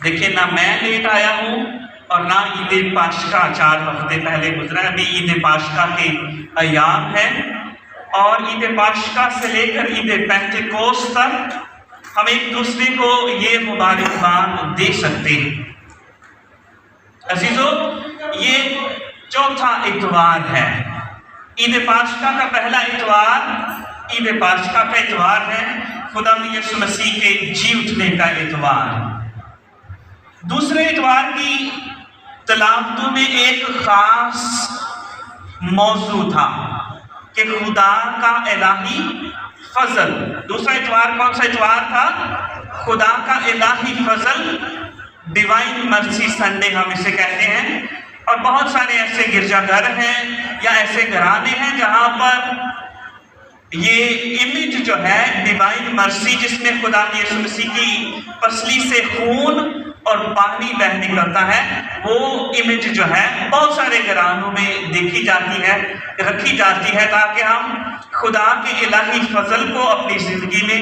دیکھیں نہ میں لیٹ آیا ہوں اور نہ عید پاشکا 4 ہفتے پہلے گزرا ہے، ابھی عید پاشکا کے ایام ہیں، اور عید پاشکا سے لے کر عید پینتیکوست تک ہم ایک دوسرے کو یہ مبارکباد دے سکتے ہیں۔ عزیزو، یہ چوتھا اتوار ہے۔ عید پاشکا کا پہلا اتوار عید پاشکا کا اتوار ہے، خدا یسوع مسیح کے جی اٹھنے کا اتوار۔ دوسرے اتوار کی تلاوتوں میں ایک خاص موضوع تھا کہ خدا کا الہی فضل۔ دوسرا اتوار کون سا اتوار تھا؟ خدا کا الہی فضل، ڈیوائن مرسی سنڈے ہم اسے کہتے ہیں۔ اور بہت سارے ایسے گرجا گھر ہیں یا ایسے گھرانے ہیں جہاں پر یہ امیج جو ہے ڈیوائن مرسی، جس میں خدا یسوع مسیح کی پسلی سے خون اور پانی بہہ نکلتا ہے، وہ امیج جو ہے بہت سارے گھرانوں میں دیکھی جاتی ہے، رکھی جاتی ہے، تاکہ ہم خدا کے الہی فضل کو اپنی زندگی میں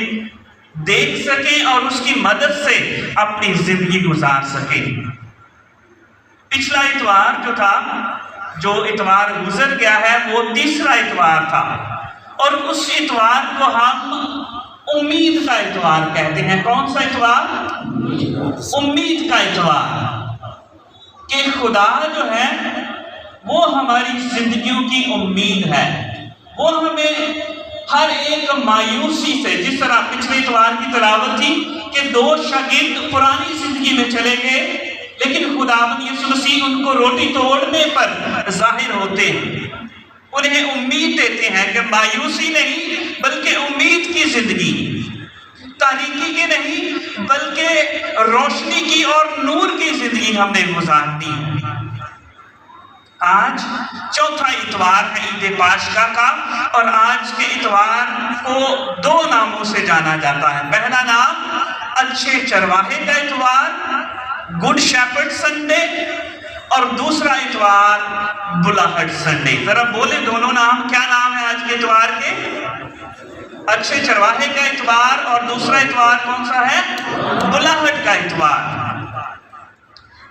دیکھ سکیں اور اس کی مدد سے اپنی زندگی گزار سکیں۔ پچھلا اتوار جو تھا، جو اتوار گزر گیا ہے، وہ تیسرا اتوار تھا، اور اس اتوار کو ہم امید کا اتوار کہتے ہیں۔ کون سا اتوار؟ امید کا اتوار، کہ خدا جو ہے وہ ہماری زندگیوں کی امید ہے۔ وہ ہمیں ہر ایک مایوسی سے، جس طرح پچھلے اتوار کی تلاوت تھی کہ 2 شاگرد پرانی زندگی میں چلے گئے، لیکن خداوند یسوع مسیح ان کو روٹی توڑنے پر ظاہر ہوتے ہیں، انہیں امید دیتے ہیں کہ مایوسی نہیں بلکہ امید کی زندگی، تاریکی کی نہیں بلکہ روشنی کی اور نور کی زندگی ہم نے گزارنی۔ آج چوتھا اتوار ہے عید پاشکا کا، اور آج کے اتوار کو 2 ناموں سے جانا جاتا ہے۔ پہلا نام اچھے چرواہے کا اتوار، گڈ شیپرڈ سنڈے، اور دوسرا اتوار بلاہٹ سنڈے۔ ذرا بولے دونوں نام، کیا نام ہے آج کے اتوار کے؟ اچھے چرواہے کا اتوار، اور دوسرا اتوار کون سا ہے؟ بلاہٹ کا اتوار۔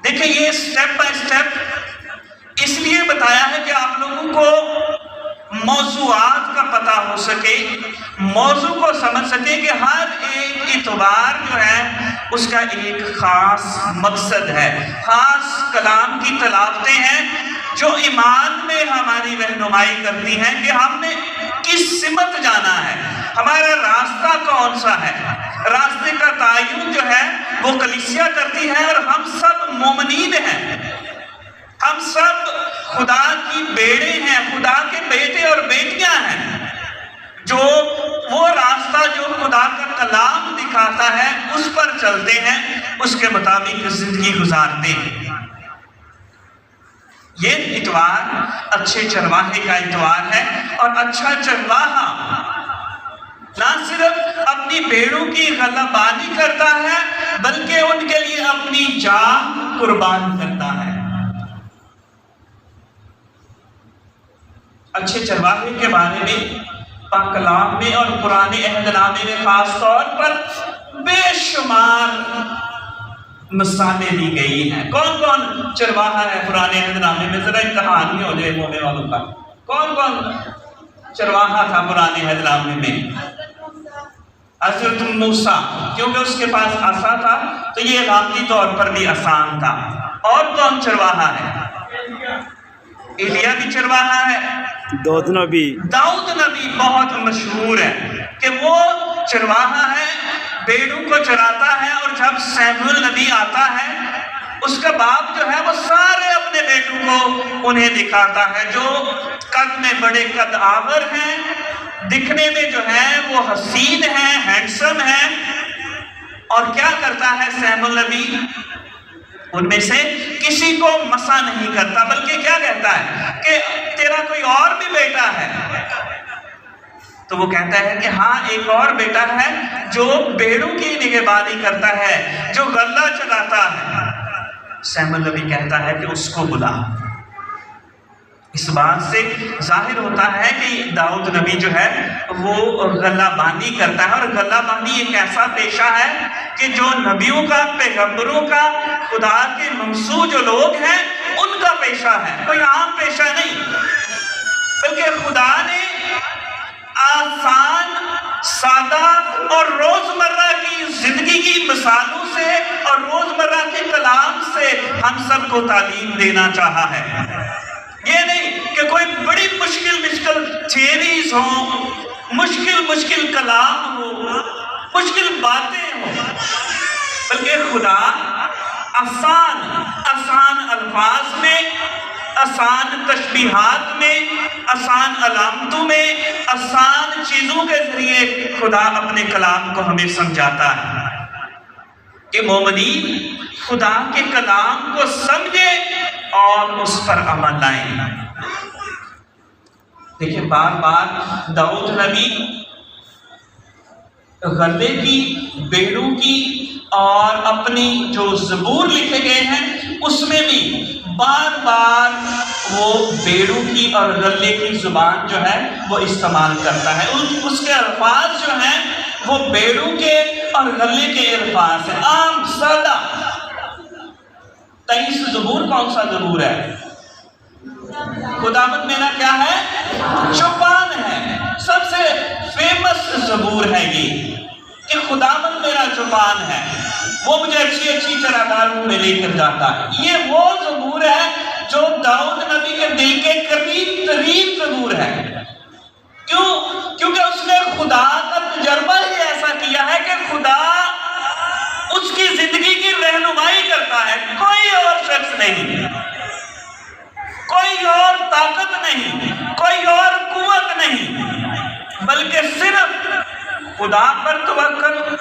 دیکھیں، یہ سٹیپ بائی سٹیپ اس لیے بتایا ہے کہ آپ لوگوں کو موضوعات کا پتہ ہو سکے، موضوع کو سمجھ سکے کہ ہر ایک اتوار جو ہے اس کا ایک خاص مقصد ہے، خاص کلام کی تلاوتیں ہیں جو ایمان میں ہماری رہنمائی کرتی ہیں کہ ہم نے کس سمت جانا ہے، ہمارا راستہ کون سا ہے۔ راستے کا تعین جو ہے وہ کلیسیا کرتی ہے، اور ہم سب مومنین ہیں، ہم سب خدا کی بیڑے ہیں، خدا کے بیٹے اور بیٹیاں ہیں، جو وہ راستہ جو خدا کا کلام دکھاتا ہے اس پر چلتے ہیں، اس کے مطابق زندگی گزارتے ہیں۔ یہ اتوار اچھے چرواہے کا اتوار ہے، اور اچھا چرواہا نہ صرف اپنی بھیڑوں کی غلبانی کرتا ہے بلکہ ان کے لیے اپنی جان قربان کرتا ہے۔ اچھے چرواہے کے بارے میں پاک کلام میں اور قرآن عہد نامے میں خاص طور پر بے شمار مثالیں دی گئی ہیں۔ کون کون چرواہا ہے قرآن عہد نامے میں؟ ذرا امتحان نہیں ہو جائے مومن والوں کا، کون کون چرواہا تھا قرآن عہد نامے میں؟ حضرت موسیٰ، کیونکہ اس کے پاس عصا تھا تو یہ ذاتی طور پر بھی آسان تھا۔ اور کون چرواہا ہے؟ ایلیا بھی چرواہا ہے۔ داؤد نبی بہت مشہور ہے کہ وہ چرواہا ہے، بیڑوں کو چراتا ہے، اور جب سیموئیل نبی آتا ہے اس کا باپ جو ہے وہ سارے اپنے بیٹوں کو انہیں دکھاتا ہے، جو قد میں بڑے قد آور ہیں، دکھنے میں جو ہیں وہ حسین ہیں، ہینڈسم ہیں۔ اور کیا کرتا ہے سیموئیل نبی؟ ان میں سے کسی کو مسا نہیں کرتا، بلکہ کیا کہتا ہے کہ تیرا کوئی اور بھی بیٹا ہے؟ تو وہ کہتا ہے کہ ہاں، ایک اور بیٹا ہے جو بیڑوں کی نگہبانی کرتا ہے، جو غلہ چلاتا ہے۔ سیموئیل نبی کہتا ہے کہ اس کو بلا۔ اس بات سے ظاہر ہوتا ہے کہ داؤد نبی جو ہے وہ غلہ بانی کرتا ہے، اور غلہ بانی ایک ایسا پیشہ ہے کہ جو نبیوں کا، پیغمبروں کا، خدا کے منصوع جو لوگ ہیں ان کا پیشہ ہے، کوئی عام پیشہ نہیں، بلکہ خدا نے آسان، سادہ اور روزمرہ کی زندگی کی مثالوں سے اور روزمرہ کے کلام سے ہم سب کو تعلیم دینا چاہا ہے۔ یہ نہیں کہ کوئی بڑی مشکل تھیریز ہوں، مشکل کلام ہو، مشکل باتیں ہوں، بلکہ خدا آسان الفاظ میں، آسان تشبیہات میں، آسان علامتوں میں، آسان چیزوں کے ذریعے خدا اپنے کلام کو ہمیں سمجھاتا ہے کہ مومنین خدا کے کلام کو سمجھے اور اس پر عمل لائیں۔ دیکھیں بار بار داؤد نبی غلے کی، بیڑوں کی اور اپنی جو زبور لکھے گئے ہیں اس میں بھی بار بار وہ بیڑوں کی اور غلے کی زبان جو ہے وہ استعمال کرتا ہے۔ اس کے الفاظ جو ہیں وہ بیڑوں کے اور غلے کے الفاظ ہیں، عام سادہ۔ 23 زبور کون سا زبور ہے؟ خداوند میرا کیا ہے؟ چوپان ہے، سب سے فیمس زبور ہے یہ کہ خداوند میرا چوپان ہے، وہ مجھے اچھی چراگاہوں میں لے کر جاتا ہے۔ یہ وہ زبور ہے جو داؤد نبی کے دل کے قریب ترین زبور ہے۔ کیونکہ اس نے خدا کا تجربہ ہی ایسا کیا ہے کہ خدا اس کی زندگی کی رہنمائی کرتا ہے، کوئی اور شخص نہیں، کوئی اور طاقت نہیں، کوئی اور قوت نہیں، بلکہ صرف خدا پر توکل،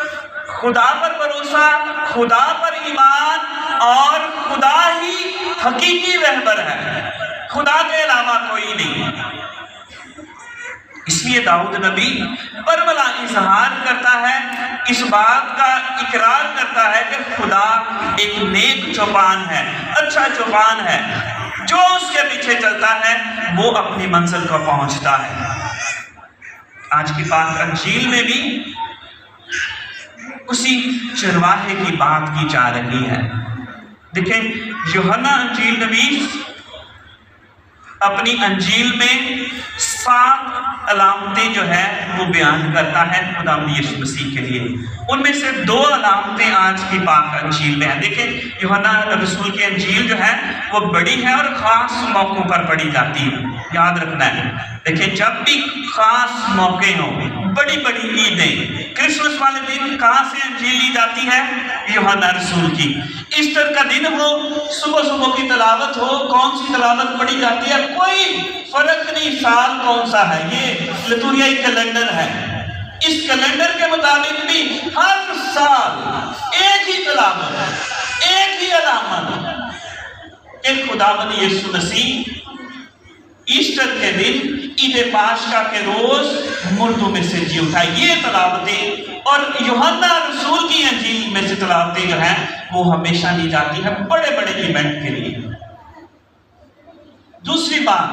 خدا پر بھروسہ، خدا پر ایمان، اور خدا ہی حقیقی رہبر ہے، خدا کے علاوہ کوئی نہیں۔ اس لیے داؤد نبی برملا اظہار کرتا ہے، اس بات کا اقرار کرتا ہے کہ خدا ایک نیک چوپان ہے، اچھا چوپان ہے، جو اس کے پیچھے چلتا ہے وہ اپنی منزل کو پہنچتا ہے۔ آج کی پاک انجیل میں بھی اسی چرواہے کی بات کی جا رہی ہے۔ دیکھیں یوحنا انجیل نویس اپنی انجیل میں 7 علامتیں جو ہے وہ بیان کرتا ہے خدا یسوع مسیح کے لیے۔ ان میں سے 2 علامتیں آج کی پاک انجیل میں ہیں۔ دیکھیں یوحنا رسول کی انجیل جو ہے وہ بڑی ہے اور خاص موقعوں پر پڑھی جاتی ہے، یاد رکھنا ہے۔ دیکھیں جب بھی خاص موقع ہوں، بڑی عیدیں، کرسمس والے دن کہاں سے انجیل لی جاتی ہے؟ یوحنا رسول کی۔ ایسٹر کا دن ہو، صبح کی تلاوت ہو، کون سی تلاوت پڑھی جاتی ہے کوئی فرق نہیں، سال کون سا ہے، یہ لتوریائی کیلنڈر ہے۔ اس کیلنڈر کے مطابق بھی ہر سال ایک ہی تلاوت، ایک ہی علامت کہ خداوند یسوع مسیح ایسٹر کے دن، عید پاشکا کے روز مردوں میں سے جی اٹھا۔ یہ تلاوتیں اور یوحنا رسول کی انجیل میں سے تلاوتیں جو ہیں وہ ہمیشہ لی جاتی ہیں بڑے ایونٹ کے لیے۔ دوسری بات،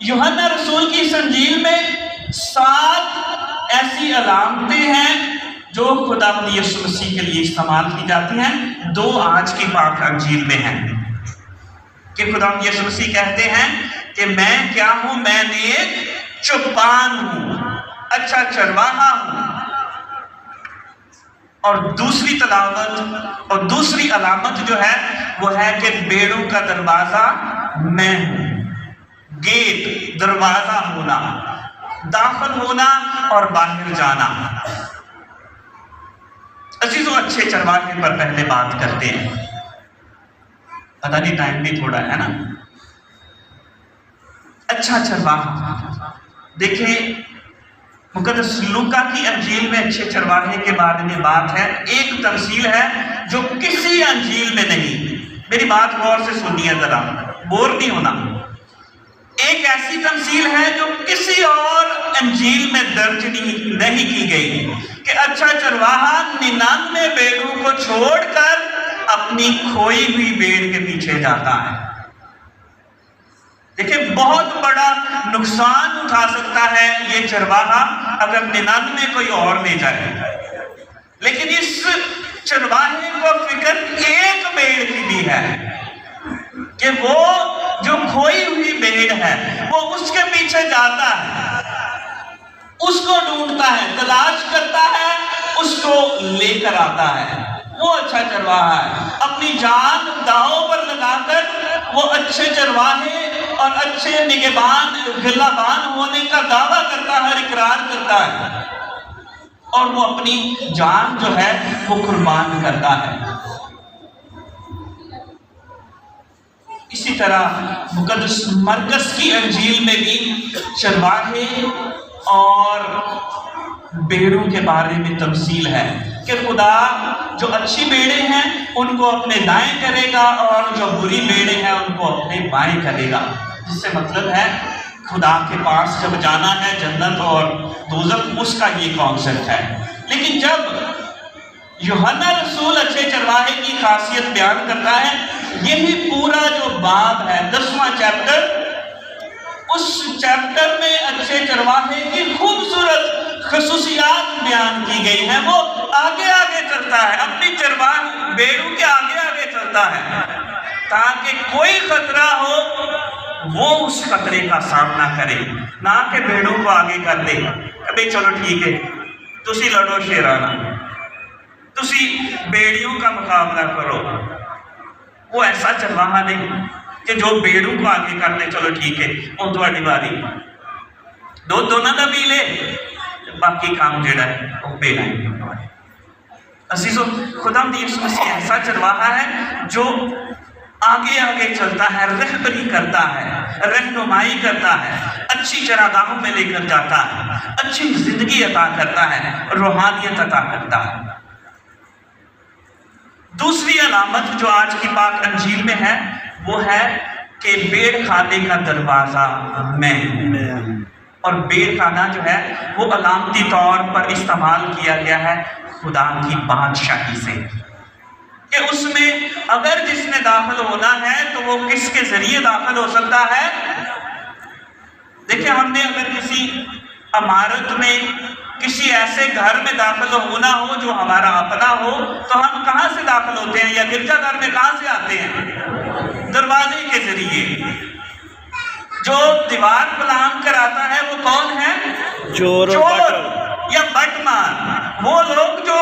یوحنا رسول کی اس انجیل میں 7 ایسی علامتیں ہیں جو خداوند یسوع مسیح کے لیے استعمال کی جاتی ہیں۔ 2 آج کی پاک انجیل میں ہیں کہ خداوند یسوع مسیح کہتے ہیں کہ میں کیا ہوں؟ میں ایک چوپان ہوں، اچھا چرواہا ہوں۔ اور دوسری تلاوت اور دوسری علامت جو ہے وہ ہے کہ بیڑوں کا دروازہ میں ہوں، گیٹ، دروازہ ہونا، داخل ہونا اور باہر جانا۔ عزیزوں اچھے چرواہے پر پہلے بات کرتے ہیں، پتہ نہیں ٹائم بھی تھوڑا ہے نا۔ اچھا چرواہا، دیکھیں مقدس لوکا کی انجیل میں اچھے چرواہے کے بارے میں بات ہے۔ ایک تمثیل ہے جو کسی انجیل میں نہیں، میری بات غور سے سنیے ذرا، بور نہیں ہونا۔ ایک ایسی تمثیل ہے جو کسی اور انجیل میں درج نہیں کی گئی کہ اچھا چرواہا 99 بیڑوں کو چھوڑ کر اپنی کھوئی ہوئی بیڑ کے پیچھے جاتا ہے۔ دیکھیں بہت بڑا نقصان اٹھا سکتا ہے یہ چرواہا اگر 99 کوئی اور لے جائے، لیکن اس چرواہے کو فکر ایک بھیڑ کی بھی ہے کہ وہ جو کھوئی ہوئی بھیڑ ہے وہ اس کے پیچھے جاتا ہے، اس کو ڈھونڈتا ہے، تلاش کرتا ہے، اس کو لے کر آتا ہے۔ وہ اچھا چرواہا ہے، اپنی جان داؤں پر لگا کر وہ اچھے چرواہے اور اچھے نگہبان گلہبان ہونے کا دعویٰ کرتا ہے اور اقرار کرتا ہے، اور وہ اپنی جان جو ہے وہ قربان کرتا ہے۔ اسی طرح مقدس مرکز کی انجیل میں بھی چرواہے اور بھیڑوں کے بارے میں تمثیل ہے کہ خدا جو اچھی بھیڑیں ہیں ان کو اپنے دائیں کرے گا اور جو بری بھیڑیں ہیں ان کو اپنے بائیں کرے گا، جس سے مطلب ہے خدا کے پاس جب جانا ہے جنت اور دوزخ، اس کا یہ کانسیپٹ ہے۔ لیکن جب یوحنا رسول اچھے چرواہے کی خاصیت بیان کرتا ہے، یہی پورا جو باب ہے 10واں چیپٹر، اس چیپٹر میں اچھے چرواہے کی خوبصورت خصوصیات بیان کی گئی ہیں۔ وہ آگے آگے چلتا ہے، اپنی چرواہے بھیڑوں کے آگے آگے چلتا ہے تاکہ کوئی خطرہ ہو وہ اس خطرے کا سامنا کرے، نہ کہ بھیڑوں کو آگے کر دے کہ چلو ٹھیک ہے تسی لڑو شیرانہ، تسی بھیڑیوں کا مقابلہ کرو۔ وہ ایسا چرواہا نہیں کہ جو بھیڑوں کو آگے کر دے، چلو ٹھیک ہے وہ تھوڑی باری دونوں کا بھی لے، باقی کام جڑا ہے وہ بے لائیں گے۔ عزیزو، خداوند یسوع مسیح ایسا چرواہا ہے جو آگے آگے چلتا ہے، رہبری کرتا ہے، رہنمائی کرتا ہے، اچھی چراگاہوں میں لے کر جاتا ہے، اچھی زندگی عطا کرتا ہے، روحانیت عطا کرتا ہے۔ دوسری علامت جو آج کی پاک انجیل میں ہے وہ ہے کہ بھیڑ خانے کا دروازہ میں، اور بھیڑ خانہ جو ہے وہ علامتی طور پر استعمال کیا گیا ہے خدا کی بادشاہی سے، کہ اس میں اگر جس نے داخل ہونا ہے تو وہ کس کے ذریعے داخل ہو سکتا ہے۔ دیکھیں، ہم نے اگر کسی عمارت میں کسی ایسے گھر میں داخل ہونا ہو جو ہمارا اپنا ہو تو ہم کہاں سے داخل ہوتے ہیں، یا گرجا گھر میں کہاں سے آتے ہیں؟ دروازے کے ذریعے۔ جو دیوار پلان کر آتا ہے وہ کون ہے؟ چور یا بٹ مار، وہ لوگ جو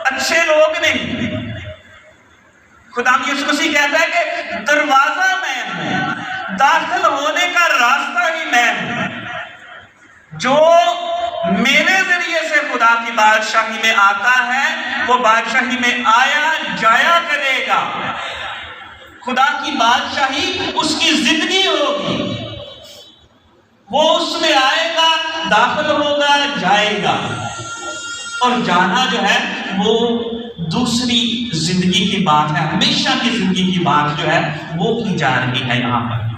اچھے لوگ نہیں۔ خدا یسوع مسیح کہتا ہے کہ دروازہ میں ہوں، داخل ہونے کا راستہ ہی میں ہوں۔ جو میرے ذریعے سے خدا کی بادشاہی میں آتا ہے وہ بادشاہی میں آیا جایا کرے گا۔ خدا کی بادشاہی اس کی زندگی ہوگی، وہ اس میں آئے گا، داخل ہوگا، جائے گا، اور جانا جو ہے وہ دوسری زندگی کی بات ہے، ہمیشہ کی زندگی کی بات جو ہے وہ کی جا رہی ہے یہاں پر۔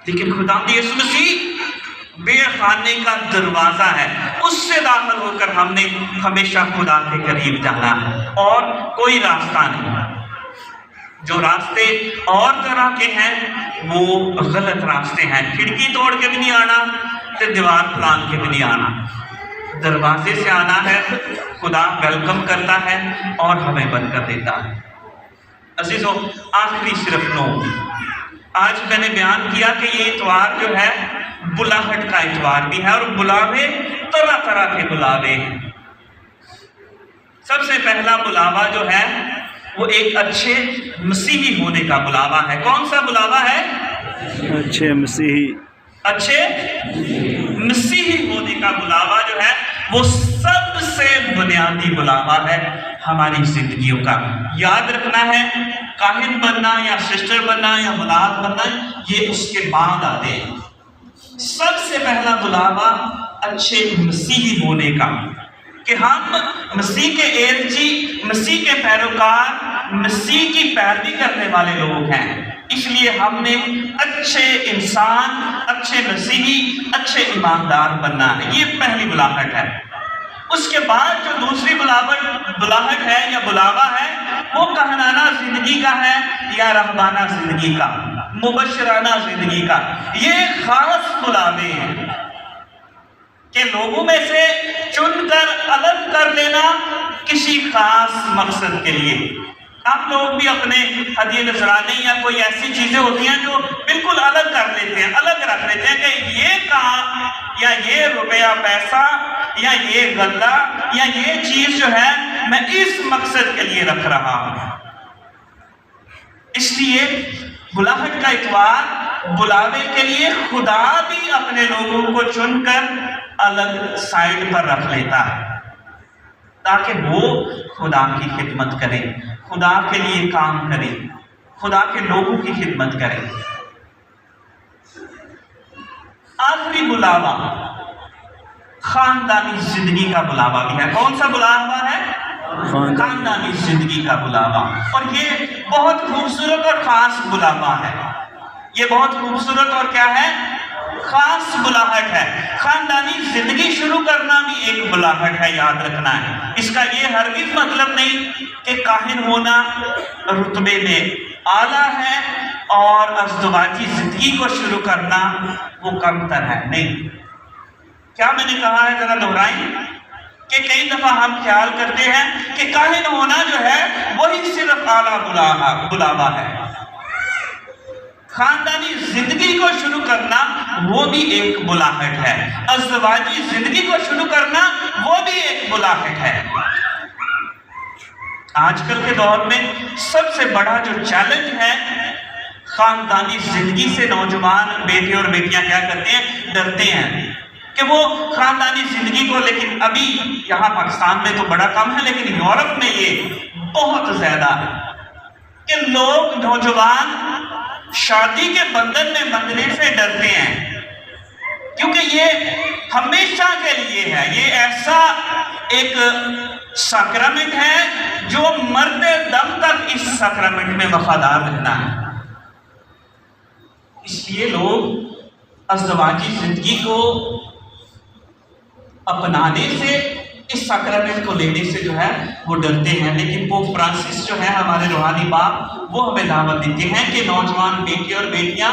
لیکن خداوند یسوع مسیح بھیڑ خانے کا دروازہ ہے، اس سے داخل ہو کر ہم نے ہمیشہ خدا کے قریب جانا ہے، اور کوئی راستہ نہیں۔ جو راستے اور طرح کے ہیں وہ غلط راستے ہیں، کھڑکی توڑ کے بھی نہیں آنا، تو دیوار پلان کے بھی نہیں آنا، دروازے سے آنا ہے۔ خدا ویلکم کرتا ہے اور ہمیں برکت دیتا ہے۔ عزیزو، آخری صرف نوٹ، آج میں نے بیان کیا کہ یہ اتوار جو ہے بلاہٹ کا اتوار بھی ہے، اور بلاوے طرح طرح کے بلاوے ہیں۔ سب سے پہلا بلاوا جو ہے وہ ایک اچھے مسیحی ہونے کا بلاوا ہے۔ کون سا بلاوا ہے؟ اچھے مسیحی ہونے کا بلاوا جو ہے وہ سب سے بنیادی بلاوا ہے ہماری زندگیوں کا۔ یاد رکھنا ہے، کاہن بننا یا سسٹر بننا یا ملاد بننا یہ اس کے بعد آتے ہیں۔ سب سے پہلا بلاوا اچھے مسیحی ہونے کا، کہ ہم مسیح کے ایرجی، مسیح کے پیروکار، مسیح کی پیروی کرنے والے لوگ ہیں۔ اس لیے ہم نے اچھے انسان، اچھے مسیحی، اچھے ایماندار بننا ہے۔ یہ پہلی بلاہٹ ہے۔ اس کے بعد جو دوسری بلاہٹ ہے یا بلاوا ہے وہ کہنانہ زندگی کا ہے یا رہبانہ زندگی کا۔ مبشرانہ زندگی کا، یہ خاص بلاوے ہیں کہ لوگوں میں سے چن کر الگ کر لینا کسی خاص مقصد کے لیے۔ آپ لوگ بھی اپنے ہدیے نذرانے یا کوئی ایسی چیزیں ہوتی ہیں جو بالکل الگ کر لیتے ہیں، الگ رکھ لیتے ہیں کہ یہ کام یا یہ روپیہ پیسہ یا یہ غلہ یا یہ چیز جو ہے میں اس مقصد کے لیے رکھ رہا ہوں۔ اس لیے بلاہٹ کا اتوار بلاوے کے لیے خدا بھی اپنے لوگوں کو چن کر الگ سائڈ پر رکھ لیتا ہے تاکہ وہ خدا کی خدمت کرے، خدا کے لیے کام کرے، خدا کے لوگوں کی خدمت کرے۔ آخری بلاوا خاندانی زندگی کا بلاوا بھی ہے۔ کون سا بلاوا ہے؟ خاندانی زندگی کا بلاوا، اور یہ بہت خوبصورت اور خاص بلاوا ہے۔ یہ بہت خوبصورت اور کیا ہے؟ خاص بلاہٹ ہے۔ خاندانی زندگی شروع کرنا بھی ایک بلاہٹ ہے، یاد رکھنا ہے۔ اس کا یہ ہرگز مطلب نہیں کہ کاہن ہونا رتبے میں اعلیٰ ہے اور ازدواجی زندگی کو شروع کرنا وہ کم تر ہے، نہیں۔ کیا میں نے کہا ہے ذرا دہرائیں کہ کئی دفعہ ہم خیال کرتے ہیں کہ کاہن ہونا جو ہے وہی صرف اعلیٰ بلاوا ہے۔ خاندانی زندگی کو شروع کرنا وہ بھی ایک بلاہٹ ہے، ازدواجی زندگی کو شروع کرنا وہ بھی ایک بلاہٹ ہے۔ آج کل کے دور میں سب سے بڑا جو چیلنج ہے، خاندانی زندگی سے نوجوان بیٹے اور بیٹیاں کیا کرتے ہیں؟ ڈرتے ہیں کہ وہ خاندانی زندگی کو، لیکن ابھی یہاں پاکستان میں تو بڑا کم ہے، لیکن یورپ میں یہ بہت زیادہ ہے کہ لوگ نوجوان شادی کے بندھن میں بندھنے سے ڈرتے ہیں، کیونکہ یہ ہمیشہ کے لیے ہے۔ یہ ایسا ایک سیکرمنٹ ہے جو مرتے دم تک اس سیکرمنٹ میں وفادار رہنا ہے۔ اس لیے لوگ ازدواجی زندگی کو اپنانے سے، اس سیکرمنٹ کو لینے سے جو ہے وہ ڈرتے ہیں۔ لیکن پوپ فرانسس جو ہے ہمارے روحانی باپ، وہ ہمیں دعوت دیتے ہیں کہ نوجوان بیٹے اور بیٹیاں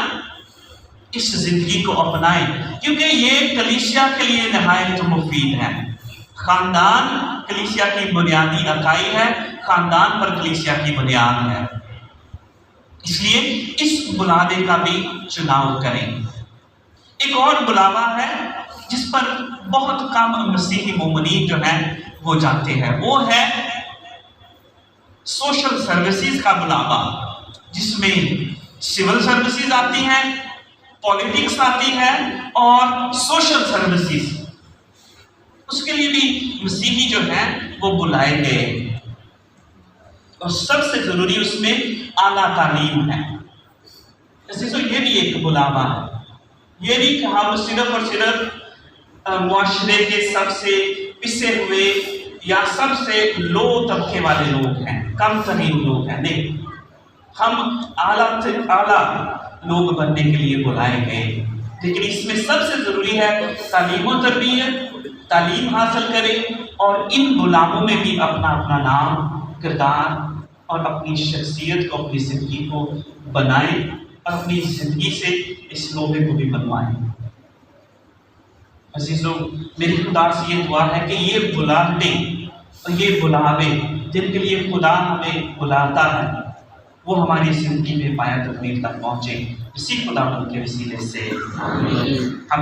اس زندگی کو اپنائیں، کیونکہ یہ کلیسیا کے لیے نہایت مفید ہے۔ خاندان کلیسیا کی بنیادی اکائی ہے، خاندان پر کلیسیا کی بنیاد ہے۔ اس لیے اس بلاوے کا بھی چناؤ کریں۔ ایک اور بلاوا ہے جس پر بہت کم مسیحی مومنین جو ہیں وہ جانتے ہیں، وہ ہے سوشل سروسز کا بلاوا، جس میں سول سروسز آتی ہیں، پولیٹکس آتی ہے اور سوشل سروسز۔ اس کے لیے بھی مسیحی جو ہیں وہ بلائے گئے، اور سب سے ضروری اس میں اعلیٰ تعلیم ہے۔ ایسے تو یہ بھی ایک بلاوا ہے۔ یہ نہیں کہ ہم صرف اور صرف معاشرے کے سب سے پسے ہوئے یا سب سے لو طبقے والے لوگ ہیں، کم ترین لوگ ہیں، نہیں۔ ہم اعلیٰ سے اعلیٰ لوگ بننے کے لیے بلائے گئے، لیکن اس میں سب سے ضروری ہے تعلیم و تربیت، تعلیم حاصل کریں اور ان غلاموں میں بھی اپنا اپنا نام، کردار اور اپنی شخصیت کو، اپنی زندگی کو بنائیں اور اپنی زندگی سے اس لوہے کو بھی بنوائیں۔ عزیزوں، میری خدا سے یہ دعا ہے کہ یہ بلاہٹیں اور یہ بلاوے جن کے لیے خدا ہمیں بلاتا ہے وہ ہماری زندگی میں پایہ تکمیل تک پہنچے، اسی خدا کے وسیلے سے۔